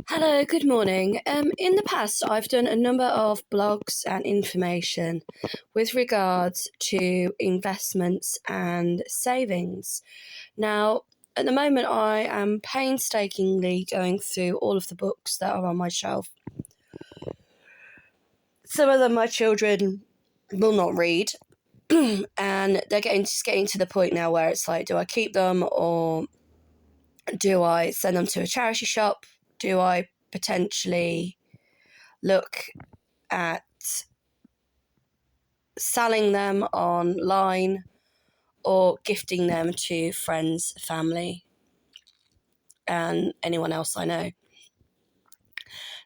Hello, good morning. In the past, I've done a number of blogs and information with regards to investments and savings. Now, at the moment, I am painstakingly going through all of the books that are on my shelf. Some of them my children will not read, and they're getting to the point now where it's like, do I keep them or do I send them to a charity shop? Do I potentially look at selling them online or gifting them to friends, family, and anyone else I know?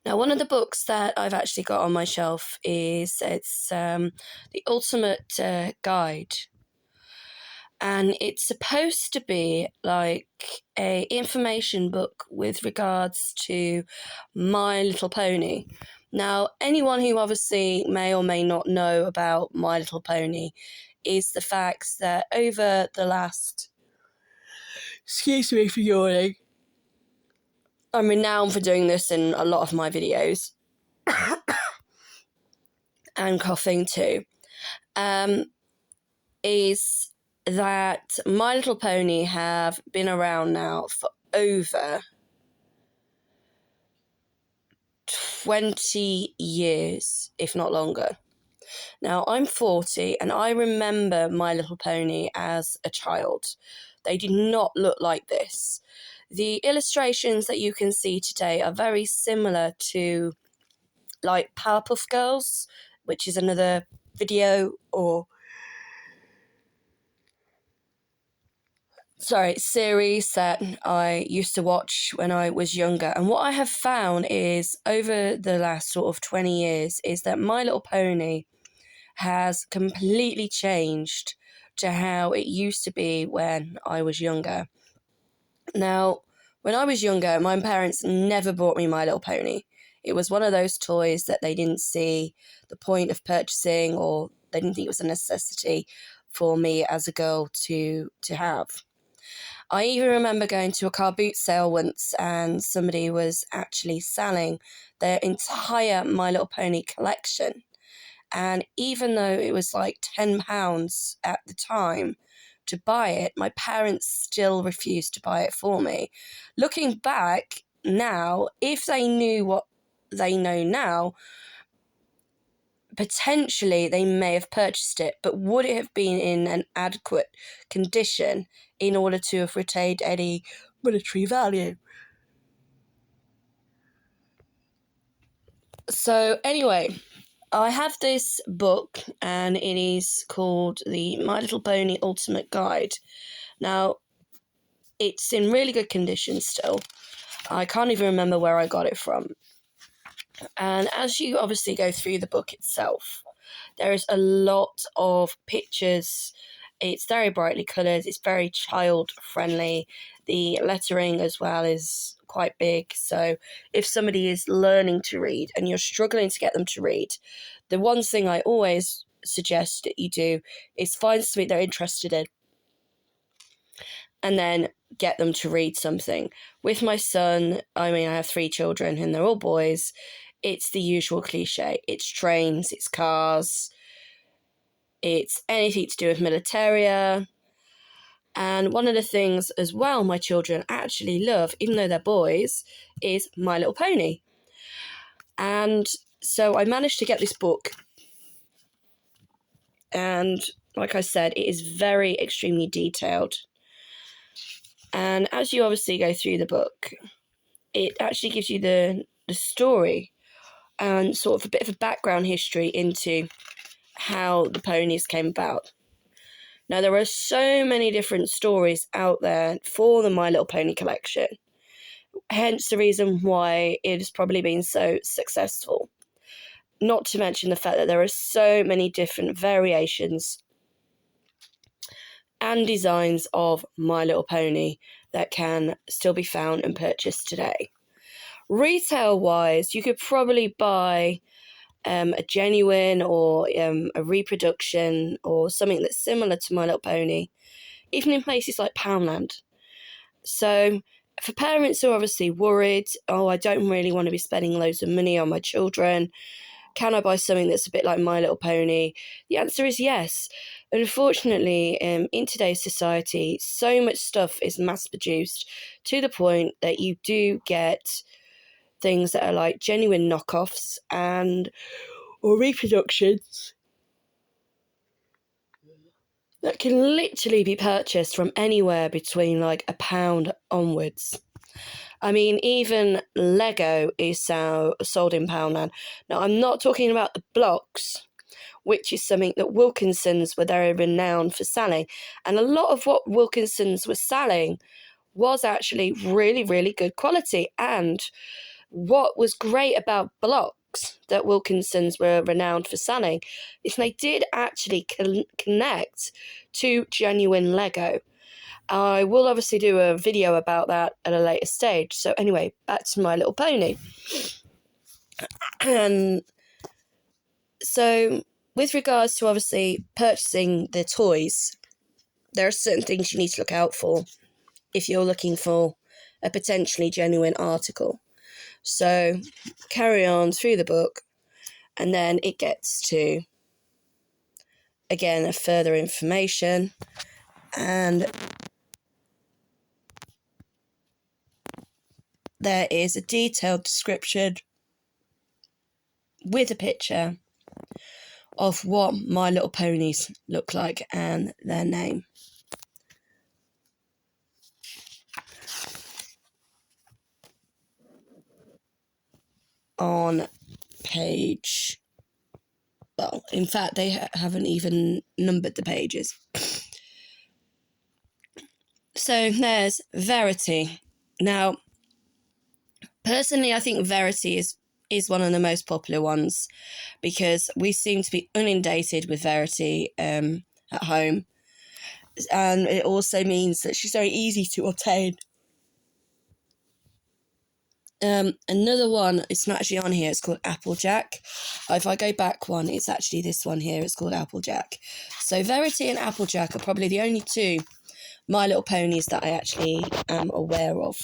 Now, one of the books that I've actually got on my shelf is The Ultimate Guide, and it's supposed to be like a information book with regards to My Little Pony. Now, anyone who obviously may or may not know about My Little Pony is the fact that over the last... Excuse me for yawning. I'm renowned for doing this in a lot of my videos. And coughing too. Is that My Little Pony have been around now for over 20 years, if not longer. Now, I'm 40 and I remember My Little Pony as a child. They did not look like this. The illustrations that you can see today are very similar to like Powerpuff Girls, which is another video or series that I used to watch when I was younger. And what I have found is over the last sort of 20 years is that My Little Pony has completely changed to how it used to be when I was younger. Now, when I was younger, my parents never bought me My Little Pony. It was one of those toys that they didn't see the point of purchasing, or they didn't think it was a necessity for me as a girl to have. I even remember going to a car boot sale once and somebody was actually selling their entire My Little Pony collection. And even though it was like £10 at the time to buy it, my parents still refused to buy it for me. Looking back now, if they knew what they know now, potentially they may have purchased it, but would it have been in an adequate condition in order to have retained any monetary value? So anyway, I have this book and it is called the My Little Pony Ultimate Guide. Now, it's in really good condition still. I can't even remember where I got it from. And as you obviously go through the book itself, there is a lot of pictures. It's very brightly coloured. It's very child-friendly. The lettering as well is quite big. So if somebody is learning to read and you're struggling to get them to read, the one thing I always suggest that you do is find something they're interested in and then get them to read something. With my son, I have 3 children and they're all boys. It's the usual cliche. It's trains, it's cars, it's anything to do with militaria. And one of the things as well my children actually love, even though they're boys, is My Little Pony. And so I managed to get this book. And like I said, it is very extremely detailed. And as you obviously go through the book, it actually gives you the story and sort of a bit of a background history into how the ponies came about. Now, there are so many different stories out there for the My Little Pony collection, hence the reason why it has probably been so successful. Not to mention the fact that there are so many different variations and designs of My Little Pony that can still be found and purchased today. Retail-wise, you could probably buy a genuine or a reproduction or something that's similar to My Little Pony, even in places like Poundland. So for parents who are obviously worried, oh, I don't really want to be spending loads of money on my children, can I buy something that's a bit like My Little Pony? The answer is yes. Unfortunately, in today's society, so much stuff is mass produced to the point that you do get things that are like genuine knockoffs or reproductions that can literally be purchased from anywhere between like £1 onwards. I mean, even Lego is sold in Poundland. Now, I'm not talking about the blocks, which is something that Wilkinson's were very renowned for selling. And a lot of what Wilkinson's was selling was actually really, really good quality. And what was great about blocks that Wilkinson's were renowned for selling is they did actually connect to genuine Lego. I will obviously do a video about that at a later stage. So anyway, back to My Little Pony. And so with regards to obviously purchasing the toys, there are certain things you need to look out for if you're looking for a potentially genuine article. So carry on through the book, and then it gets to, again, a further information, and there is a detailed description with a picture of what My Little Ponies look like and their name. On page, well, in fact, they haven't even numbered the pages. So there's Verity. Now, personally, I think Verity is one of the most popular ones because we seem to be inundated with Verity at home. And it also means that she's very easy to obtain. Another one, it's not actually on here, it's called Applejack. If I go back one, it's actually this one here, it's called Applejack. So Verity and Applejack are probably the only two My Little Ponies that I actually am aware of.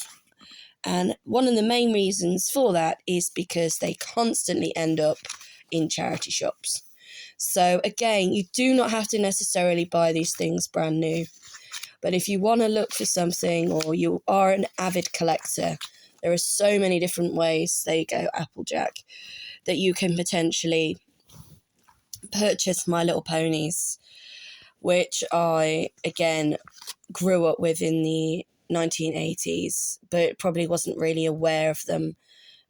And one of the main reasons for that is because they constantly end up in charity shops. So again, you do not have to necessarily buy these things brand new. But if you want to look for something, or you are an avid collector, there are so many different ways, there you go, Applejack, that you can potentially purchase My Little Ponies, which I, again, grew up with in the 1980s, but probably wasn't really aware of them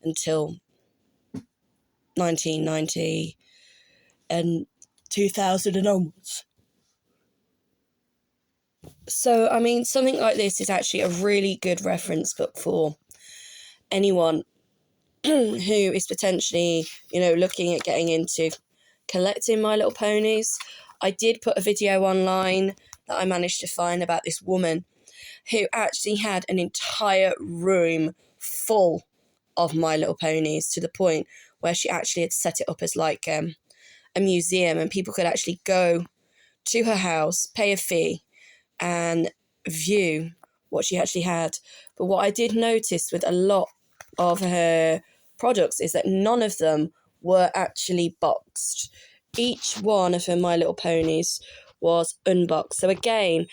until 1990 and 2000 and onwards. So, I mean, something like this is actually a really good reference book for anyone who is potentially, looking at getting into collecting My Little Ponies. I did put a video online that I managed to find about this woman who actually had an entire room full of My Little Ponies, to the point where she actually had set it up as like a museum, and people could actually go to her house, pay a fee, and view what she actually had. But what I did notice with a lot of her products is that none of them were actually boxed. Each one of her My Little Ponies was unboxed. So again,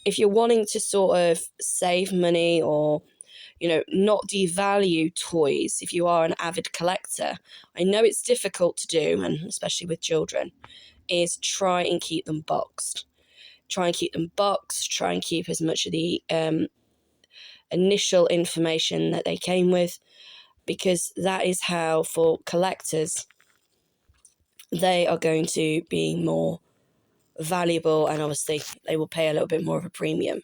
if you're wanting to sort of save money or, not devalue toys, if you are an avid collector, I know it's difficult to do, and especially with children, is try and keep them boxed. Try and keep them boxed, try and keep as much of the initial information that they came with, because that is how, for collectors, they are going to be more valuable, and obviously they will pay a little bit more of a premium.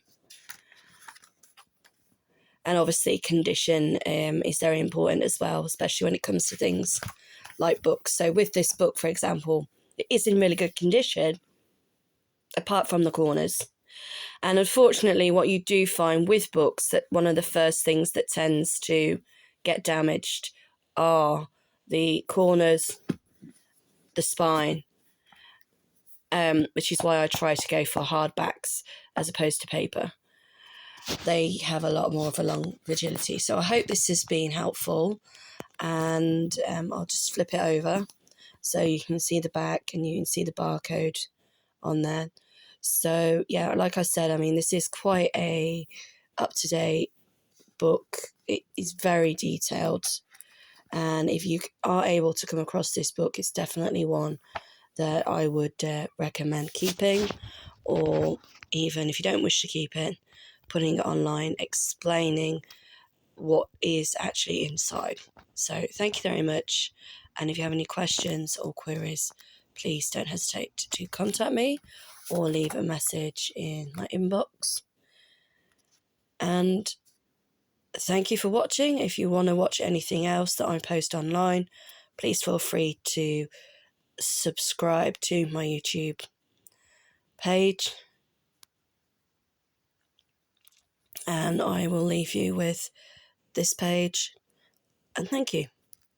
And obviously condition is very important as well, especially when it comes to things like books. So with this book, for example, it is in really good condition, apart from the corners. And unfortunately, what you do find with books, that one of the first things that tends to get damaged are the corners, the spine, which is why I try to go for hardbacks as opposed to paper. they have a lot more of a long rigidity. So I hope this has been helpful, and I'll just flip it over so you can see the back and you can see the barcode on there. So yeah, like I said, I mean, this is quite a up-to-date book. It is very detailed, and if you are able to come across this book, it's definitely one that I would recommend keeping, or even if you don't wish to keep it, putting it online, explaining what is actually inside. So thank you very much, and if you have any questions or queries, please don't hesitate to contact me or leave a message in my inbox. And thank you for watching. If you want to watch anything else that I post online, please feel free to subscribe to my YouTube page, and I will leave you with this page, and thank you.